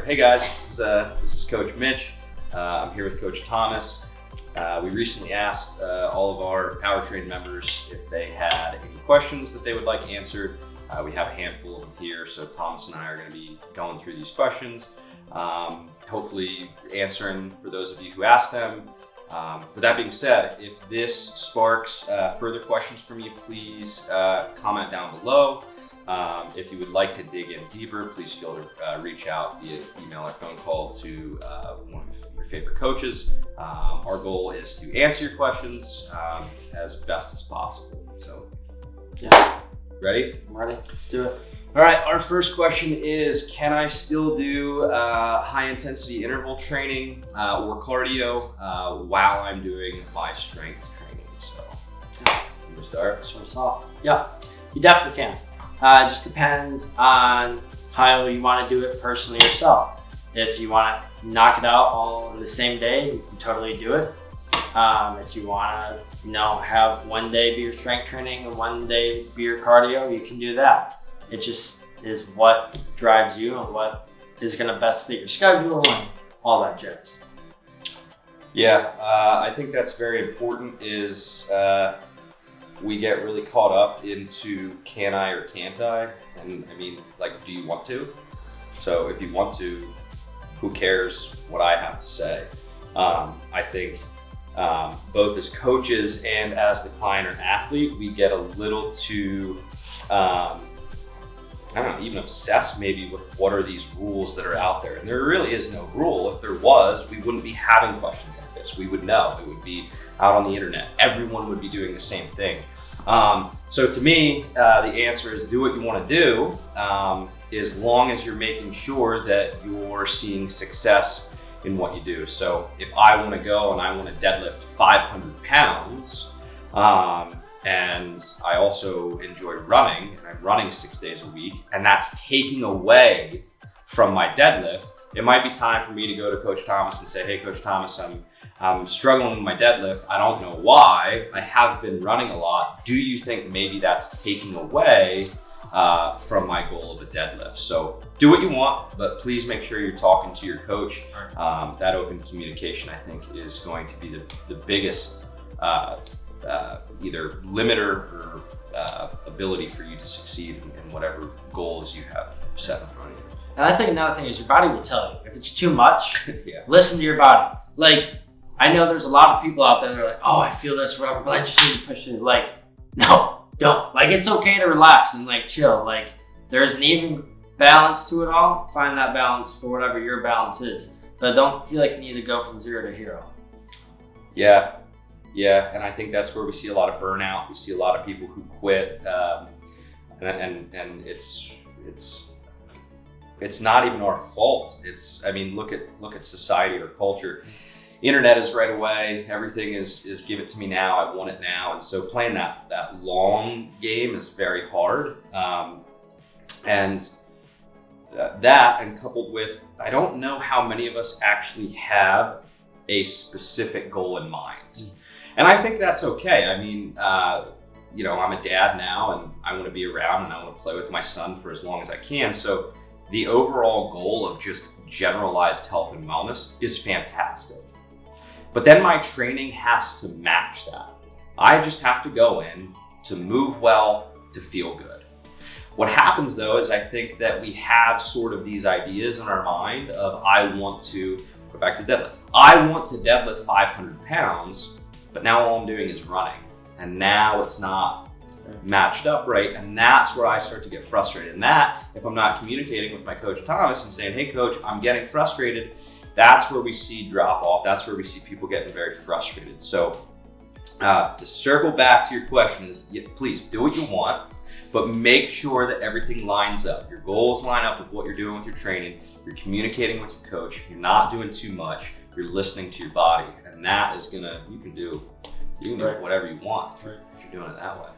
Hey guys, this is Coach Mitch. I'm here with Coach Thomas. We recently asked all of our Powertrain members if they had any questions that they would like answered. We have a handful of them here, so Thomas and I are going to be going through these questions, hopefully answering for those of you who asked them. With that being said, if this sparks further questions from you, please comment down below. If you would like to dig in deeper, please feel to reach out via email or phone call to one of your favorite coaches. Our goal is to answer your questions as best as possible. So, yeah. Ready? I'm ready. Let's do it. All right, our first question is, can I still do high intensity interval training or cardio while I'm doing my strength training? So, you want to start? So, yeah, you definitely can. It just depends on how you want to do it personally yourself. If you want to knock it out all in the same day, you can totally do it. If you want to, have one day be your strength training and one day be your cardio, you can do that. It just is what drives you and what is going to best fit your schedule and all that jazz. Yeah, I think that's very important is we get really caught up into can I or can't I? And I mean, do you want to? So if you want to, who cares what I have to say? I think both as coaches and as the client or athlete, we get a little too, even obsessed maybe with what are these rules that are out there. And there really is no rule. If there was, we wouldn't be having questions like this. We would know. It would be out on the internet. Everyone would be doing the same thing. So to me, the answer is do what you want to do, as long as you're making sure that you're seeing success in what you do. So if I want to go and I want to deadlift 500 pounds, and I also enjoy running, and I'm running 6 days a week, and that's taking away from my deadlift, it might be time for me to go to Coach Thomas and say, hey, Coach Thomas, I'm struggling with my deadlift. I don't know why. I have been running a lot. Do you think maybe that's taking away from my goal of a deadlift? So do what you want, but please make sure you're talking to your coach. That open communication, I think, is going to be the biggest either limiter or ability for you to succeed in whatever goals you have set in front of you. And I think another thing is your body will tell you. If it's too much, Yeah. Listen to your body. I know there's a lot of people out there that are like, oh, I feel this, whatever, but I just need to push through. No, don't. It's okay to relax and chill. There's an even balance to it all. Find that balance for whatever your balance is. But don't feel like you need to go from 0 to hero. Yeah, and I think that's where we see a lot of burnout. We see a lot of people who quit, and it's not even our fault. Look at society or culture. Internet is right away. Everything is give it to me now. I want it now. And so playing that long game is very hard. And coupled with, I don't know how many of us actually have a specific goal in mind. And I think that's okay. I'm a dad now and I want to be around and I want to play with my son for as long as I can. So the overall goal of just generalized health and wellness is fantastic. But then my training has to match that. I just have to go in to move well, to feel good. What happens though is I think that we have sort of these ideas in our mind of I want to go back to deadlift. I want to deadlift 500 pounds, but now all I'm doing is running. And now it's not matched up right. And that's where I start to get frustrated. And that, if I'm not communicating with my coach Thomas and saying, hey coach, I'm getting frustrated, that's where we see drop off. That's where we see people getting very frustrated. So to circle back to your question is, please do what you want, but make sure that everything lines up. Your goals line up with what you're doing with your training. You're communicating with your coach. You're not doing too much. You're listening to your body. And that is you can do whatever you want if you're doing it that way.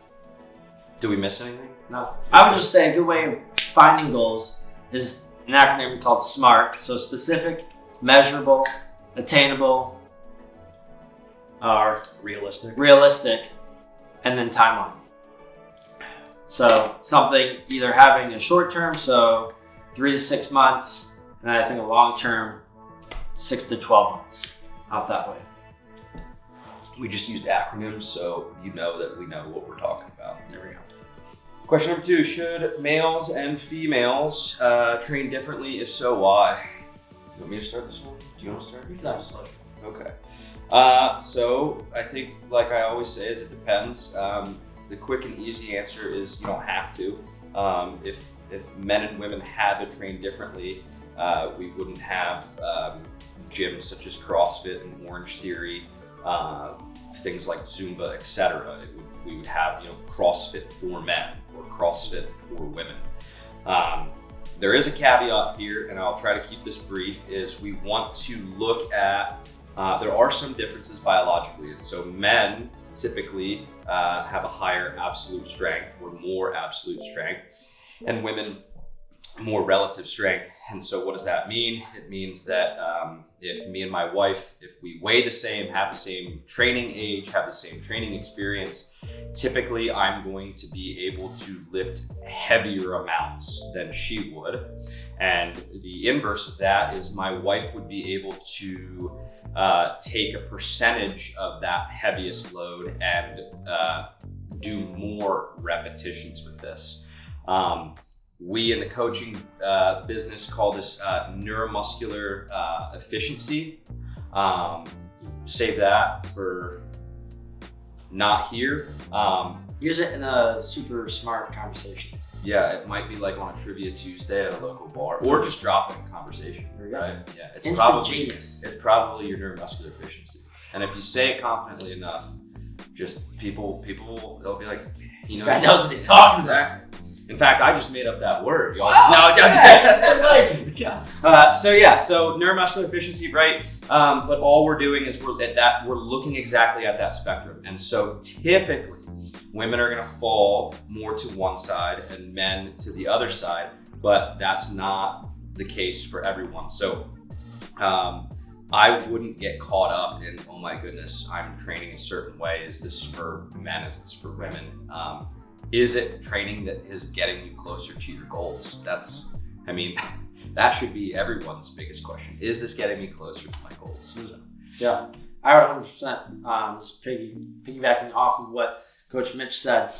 Did we miss anything? No. I would just say a good way of finding goals is an acronym called SMART. So specific, measurable, attainable, or realistic, and then timeline. So something either having a short term, so 3 to 6 months, And I think a long term, 6 to 12 months out that way. We just used acronyms, so you know that we know what we're talking about. There we go. Question number 2, should males and females train differently? If so, why? You want me to start this one? Do you want to start? You can start. Okay. So I think, like I always say, is it depends. The quick and easy answer is you don't have to. If men and women had to train differently, we wouldn't have gyms such as CrossFit and Orange Theory, things like Zumba, etc. We would have, CrossFit for men or CrossFit for women. There is a caveat here, and I'll try to keep this brief, is we want to look at, there are some differences biologically. And so men typically have a higher absolute strength or more absolute strength, and women more relative strength. And so what does that mean? It means that if me and my wife, if we weigh the same, have the same training age, have the same training experience, typically I'm going to be able to lift heavier amounts than she would. And the inverse of that is my wife would be able to take a percentage of that heaviest load and do more repetitions with this. We in the coaching business call this neuromuscular efficiency. Save that for not here. Use it in a super smart conversation. Yeah, it might be like on a Trivia Tuesday at a local bar, or just drop it in conversation. Right? Yeah, it's genius. It's probably your neuromuscular efficiency. And if you say it confidently enough, just people they'll be like, this guy knows what he's talking about. In fact, I just made up that word. Y'all. No, congratulations. So neuromuscular efficiency, right? But all we're doing is we're looking exactly at that spectrum. And so typically, women are gonna fall more to one side and men to the other side, but that's not the case for everyone. So I wouldn't get caught up in, oh my goodness, I'm training a certain way. Is this for men? Is this for women? Is it training that is getting you closer to your goals? That should be everyone's biggest question. Is this getting me closer to my goals? Yeah, I would 100% just piggybacking off of what Coach Mitch said.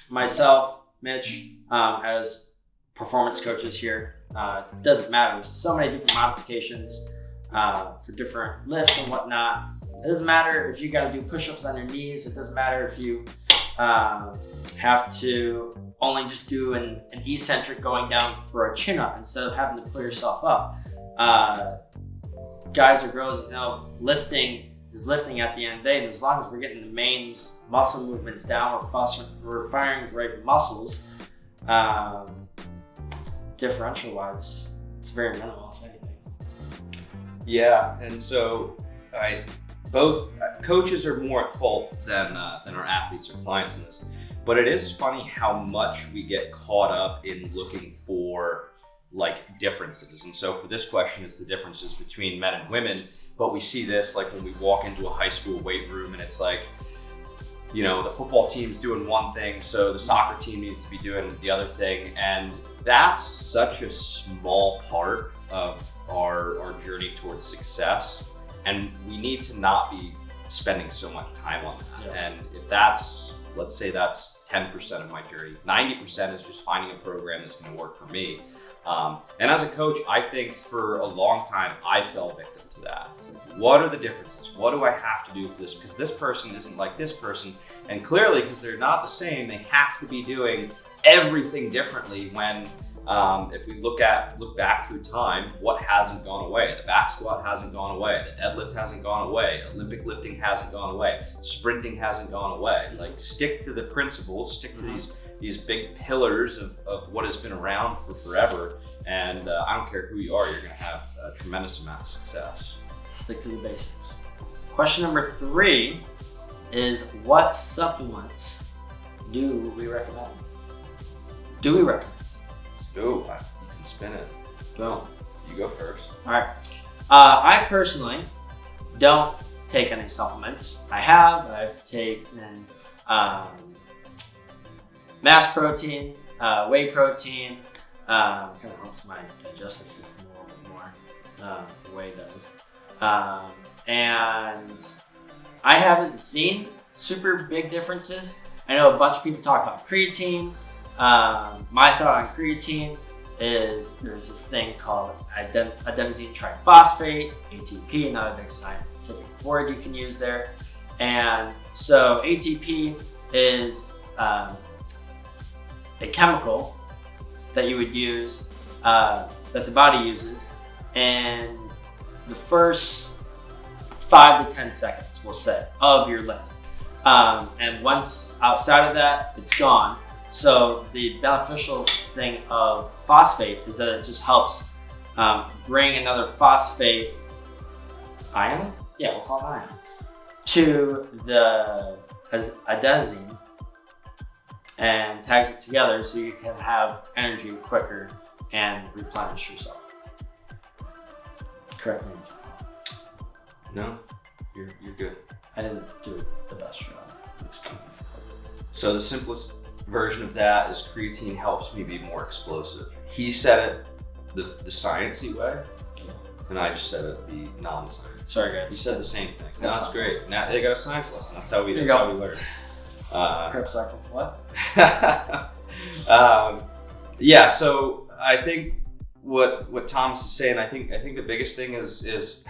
Myself, Mitch, as performance coaches here, doesn't matter. There's so many different modifications for different lifts and whatnot. It doesn't matter if you got to do push-ups on your knees. It doesn't matter if you have to only just do an eccentric going down for a chin-up instead of having to pull yourself up. Guys or girls, lifting is lifting at the end of the day, and as long as we're getting the main muscle movements down, we're firing the right muscles, differential-wise, it's very minimal, if anything. Yeah, and so both coaches are more at fault than our athletes or clients in this. But it is funny how much we get caught up in looking for differences. And so for this question, it's the differences between men and women. But we see this when we walk into a high school weight room and it's the football team's doing one thing, so the soccer team needs to be doing the other thing. And that's such a small part of our journey towards success. And we need to not be spending so much time on that. Yeah. And if let's say that's 10% of my journey, 90% is just finding a program that's going to work for me. And as a coach, I think for a long time, I fell victim to that. It's what are the differences? What do I have to do for this? Because this person isn't like this person. And clearly, because they're not the same, they have to be doing everything differently when if we look back through time, what hasn't gone away? The back squat hasn't gone away. The deadlift hasn't gone away. Olympic lifting hasn't gone away. Sprinting hasn't gone away. Stick to the principles, stick to these big pillars of what has been around for forever. And I don't care who you are, you're gonna have a tremendous amount of success. Stick to the basics. Question number 3 is, what supplements do we recommend? Do we recommend? Oh, you can spin it. Boom. You go first. All right. I personally don't take any supplements. I've taken mass protein, whey protein, Kind of helps my digestive system a little bit more, the way it does. And I haven't seen super big differences. I know a bunch of people talk about creatine. My thought on creatine is there's this thing called adenosine triphosphate, ATP, another big scientific word you can use there. And so ATP is a chemical that you would use, that the body uses in the first 5 to 10 seconds, we'll say, of your lift. And once outside of that, it's gone. So the beneficial thing of phosphate is that it just helps bring another phosphate ion, we'll call it ion, to the adenosine and tags it together so you can have energy quicker and replenish yourself. Correct me if I'm wrong. No, you're good. I didn't do the best job. So the simplest version of that is creatine helps me be more explosive. He said it the sciencey way, and I just said it the non-science. Sorry guys. You said the same thing. No, that's great. Now they got a science lesson. That's how we learn. Krebs cycle. What? Yeah. So I think what Thomas is saying. I think the biggest thing is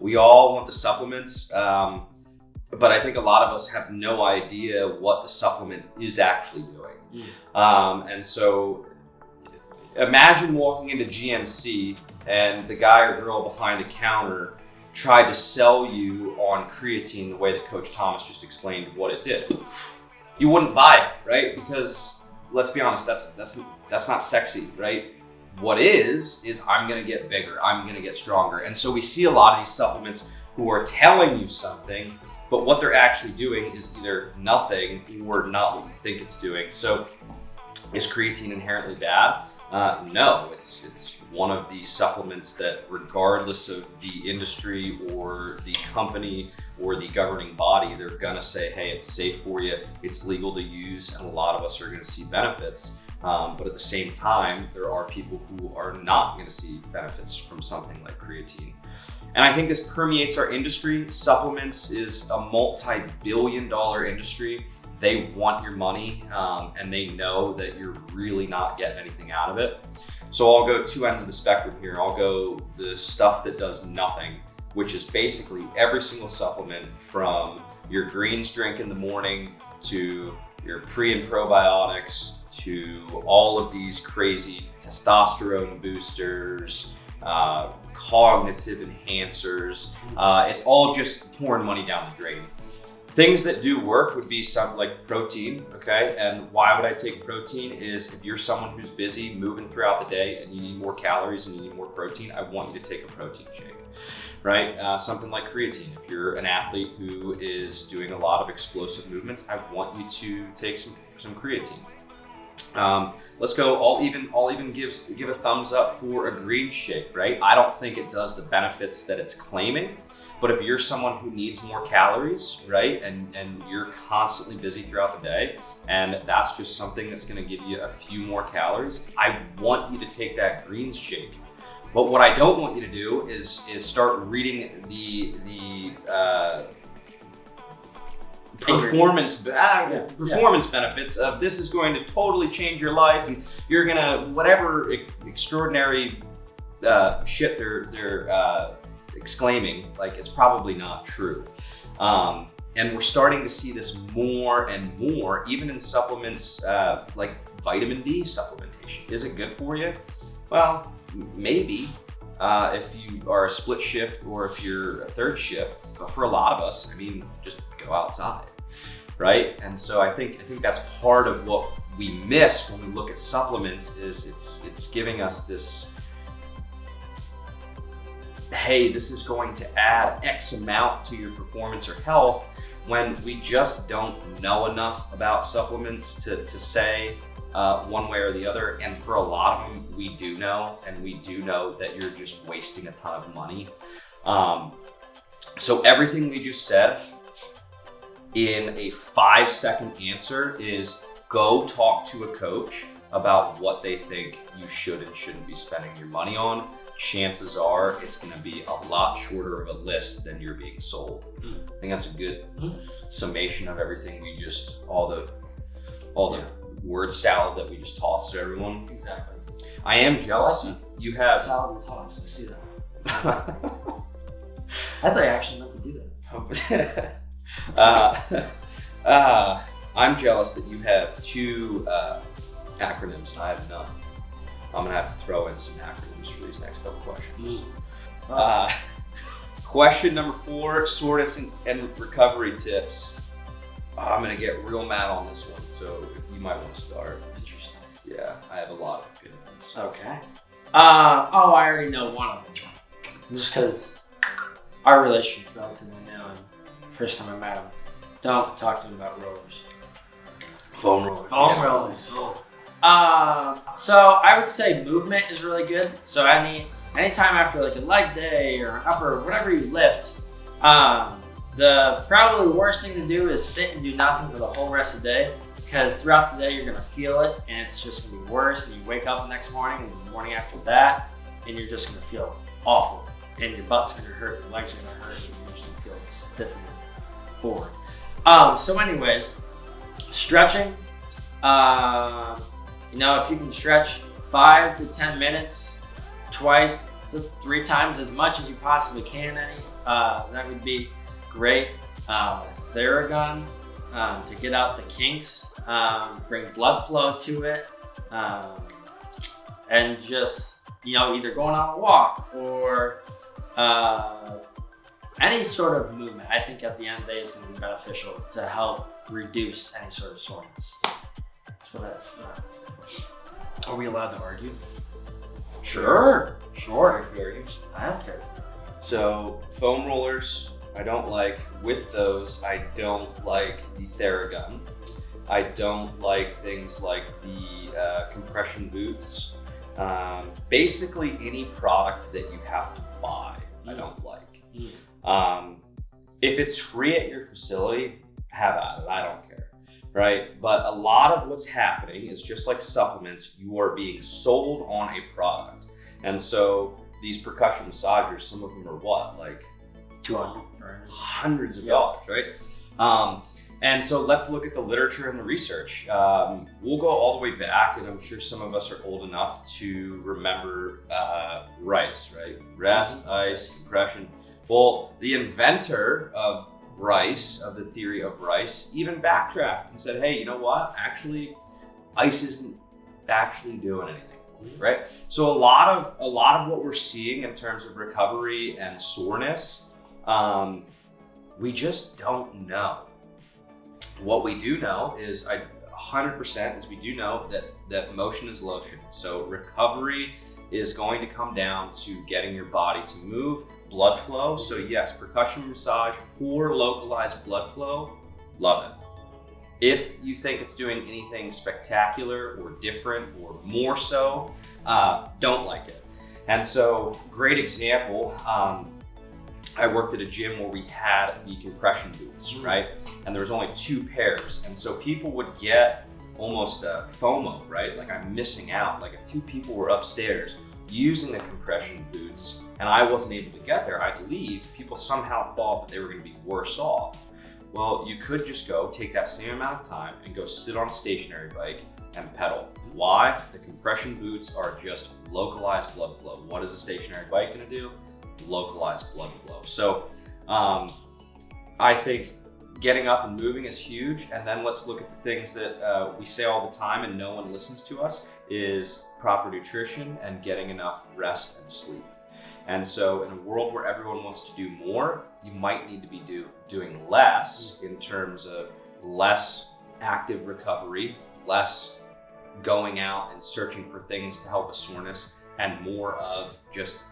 we all want the supplements. But I think a lot of us have no idea what the supplement is actually doing. And so imagine walking into GNC and the guy or girl behind the counter tried to sell you on creatine the way that Coach Thomas just explained what it did. You wouldn't buy it, right? Because let's be honest, that's not sexy, right? What is I'm gonna get bigger, I'm gonna get stronger. And so we see a lot of these supplements who are telling you something, but what they're actually doing is either nothing or not what you think it's doing. So is creatine inherently bad? No, it's one of the supplements that, regardless of the industry or the company or the governing body, they're gonna say, hey, it's safe for you, it's legal to use, and a lot of us are gonna see benefits. But at the same time, there are people who are not gonna see benefits from something like creatine. And I think this permeates our industry. Supplements is a multi-billion-dollar industry. They want your money, and they know that you're really not getting anything out of it. So I'll go two ends of the spectrum here. I'll go the stuff that does nothing, which is basically every single supplement, from your greens drink in the morning to your pre and probiotics to all of these crazy testosterone boosters, cognitive enhancers. It's all just pouring money down the drain. Things that do work would be something like protein, okay? And why would I take protein is if you're someone who's busy moving throughout the day and you need more calories and you need more protein, I want you to take a protein shake, right? Something like creatine. If you're an athlete who is doing a lot of explosive movements, I want you to take some creatine. Let's go. I'll even give a thumbs up for a green shake, right? I don't think it does the benefits that it's claiming, but if you're someone who needs more calories, right, and you're constantly busy throughout the day, and that's just something that's going to give you a few more calories, I want you to take that greens shake. But what I don't want you to do is start reading the performance benefits of this is going to totally change your life and you're gonna whatever extraordinary shit they're exclaiming. Like, it's probably not true. And we're starting to see this more and more, even in supplements like vitamin D supplementation. Is it good for you? Well, maybe. If you are a split shift or if you're a third shift, but for a lot of us, I mean, just go outside, right? And so I think that's part of what we miss when we look at supplements is it's giving us this, hey, this is going to add X amount to your performance or health, when we just don't know enough about supplements to say one way or the other. And for a lot of them, we do know, and we do know that you're just wasting a ton of money. So everything we just said in a 5-second answer is go talk to a coach about what they think you should and shouldn't be spending your money on, chances are it's going to be a lot shorter of a list than you're being sold. I think that's a good summation of everything we just, all the word salad that we just tossed to everyone. Exactly. I am jealous. You have salad and toss. I see that. I thought I actually meant to do that. I'm jealous that you have 2 acronyms and I have none. I'm gonna have to throw in some acronyms for these next couple questions. Question number 4, soreness and recovery tips. I'm gonna get real mad on this one, so you might want to start. Interesting. Yeah, I have a lot of good ones. Okay. I already know one of them. Just because our relationship's relatively new and first time I met him, don't talk to him about rollers. Foam rollers. Rollers. So I would say movement is really good. So anytime after like a leg day or an upper, whatever you lift, the probably worst thing to do is sit and do nothing for the whole rest of the day, because throughout the day you're gonna feel it and it's just gonna be worse, and you wake up the next morning and the morning after that and you're just gonna feel awful and your butt's gonna hurt, your legs are gonna hurt, and you're just gonna feel stiff and bored. So anyways, stretching, if you can stretch 5 to 10 minutes, twice to 3 times as much as you possibly can, that would be great. Theragun to get out the kinks, bring blood flow to it, and just either going on a walk or any sort of movement. I think at the end of the day is going to be beneficial to help reduce any sort of soreness. That's what that's. Are we allowed to argue? Sure. I don't care. So foam rollers, I don't like. With those, I don't like the Theragun. I don't like things like the compression boots. Basically any product that you have to buy, I don't like. If it's free at your facility, have at it, I don't care, right? But a lot of what's happening is just like supplements, you are being sold on a product. And so these percussion massagers, some of them are what, like $200, hundreds of dollars, right? And so let's look at the literature and the research. We'll go all the way back, and I'm sure some of us are old enough to remember RICE, right? Rest, ice, compression. Well, the inventor of RICE, of the theory of RICE, even backtracked and said, hey, you know what? Actually, ice isn't actually doing anything, right? So a lot of what we're seeing in terms of recovery and soreness, we just don't know. What we do know is 100% is we do know that motion is lotion. So recovery is going to come down to getting your body to move, blood flow. So yes, percussion massage for localized blood flow, love it. If you think it's doing anything spectacular or different or more so, don't like it. And so, great example, I worked at a gym where we had the compression boots, right? And there was only 2 pairs. And so people would get almost a FOMO, right? Like I'm missing out. Like if 2 people were upstairs using the compression boots and I wasn't able to get there, I'd leave. People somehow thought that they were gonna be worse off. Well, you could just go take that same amount of time and go sit on a stationary bike and pedal. Why? The compression boots are just localized blood flow. What is a stationary bike gonna do? Localized blood flow. So I think getting up and moving is huge. And then let's look at the things that we say all the time and no one listens to us, is proper nutrition and getting enough rest and sleep. And so in a world where everyone wants to do more, you might need to be doing less in terms of less active recovery, less going out and searching for things to help with soreness, and more of just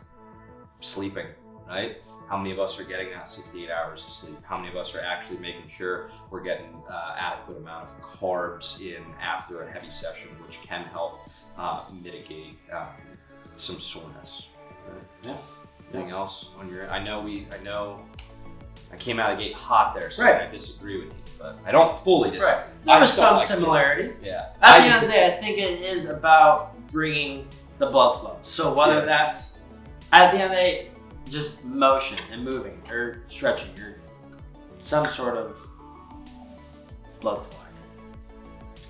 sleeping, right? How many of us are getting that 68 hours of sleep? How many of us are actually making sure we're getting adequate amount of carbs in after a heavy session, which can help mitigate some soreness. Yeah. Anything else on your end? I know I came out of the gate hot there, so right. I disagree with you, but I don't fully disagree. Right. there was just don't some like it. similarity. Yeah. At the end of the day, I think it is about bringing the blood flow. So whether that's, at the end of the day, just motion and moving or stretching or some sort of blood flow.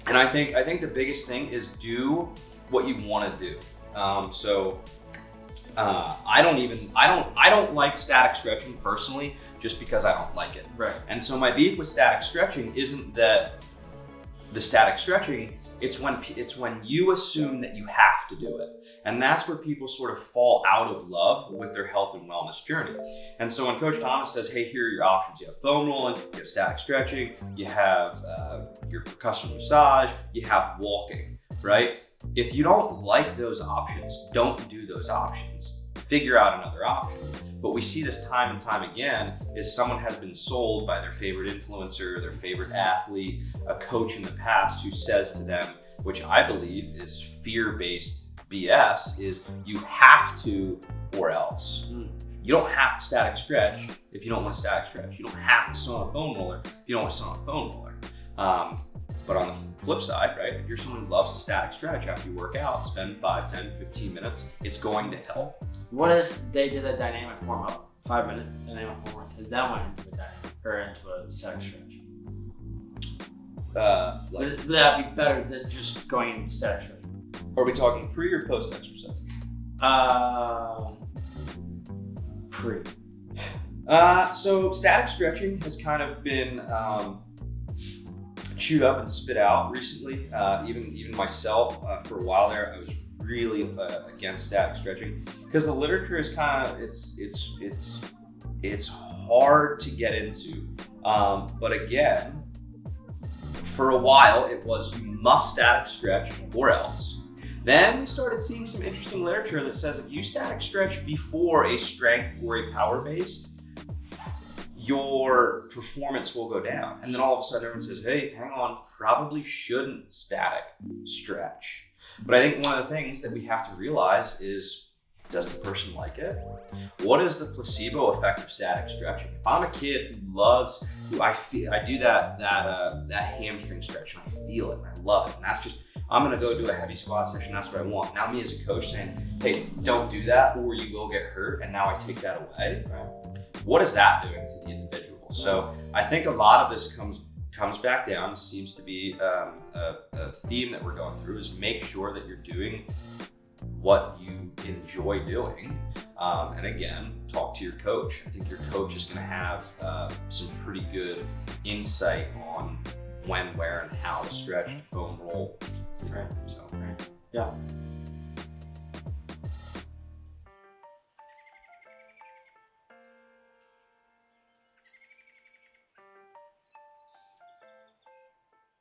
And I think the biggest thing is do what you want to do. I don't like static stretching personally, just because I don't like it. Right. And so my beef with static stretching isn't that the static stretching, it's when you assume that you have to do it. And that's where people sort of fall out of love with their health and wellness journey. And so when Coach Thomas says, hey, here are your options. You have foam rolling, you have static stretching, you have your percussion massage, you have walking, right? If you don't like those options, don't do those options. Figure out another option. But we see this time and time again is someone has been sold by their favorite influencer, their favorite athlete, a coach in the past who says to them, which I believe is fear-based BS, is you have to or else. You don't have to static stretch if you don't want to static stretch. You don't have to sit on a foam roller if you don't want to sit on a foam roller. But on the flip side, right, if you're someone who loves to static stretch after you work out, spend 5, 10, 15 minutes, it's going to help. What if they did a dynamic warm-up, 5-minute dynamic warm-up, and then went into a dynamic or into a static stretch? Would that be better than just going into static stretch? Are we talking pre or post exercise? Pre. So static stretching has kind of been chewed up and spit out recently. Even myself, for a while there, I was really against static stretching because the literature is kind of it's hard to get into. But again, for a while it was you must static stretch or else. Then we started seeing some interesting literature that says if you static stretch before a strength or a power based, your performance will go down. And then all of a sudden everyone says, hey, hang on, probably shouldn't static stretch. But I think one of the things that we have to realize is, does the person like it? What is the placebo effect of static stretching? If I'm a kid who I do that hamstring stretch and I feel it and I love it, and that's just, I'm gonna go do a heavy squat session, that's what I want. Now me as a coach saying, hey, don't do that or you will get hurt, and now I take that away. What is that doing to the individual? So I think a lot of this comes back down. This seems to be a theme that we're going through, is make sure that you're doing what you enjoy doing. And again, talk to your coach. I think your coach is gonna have some pretty good insight on when, where, and how to stretch, to foam roll. Right. So, Yeah.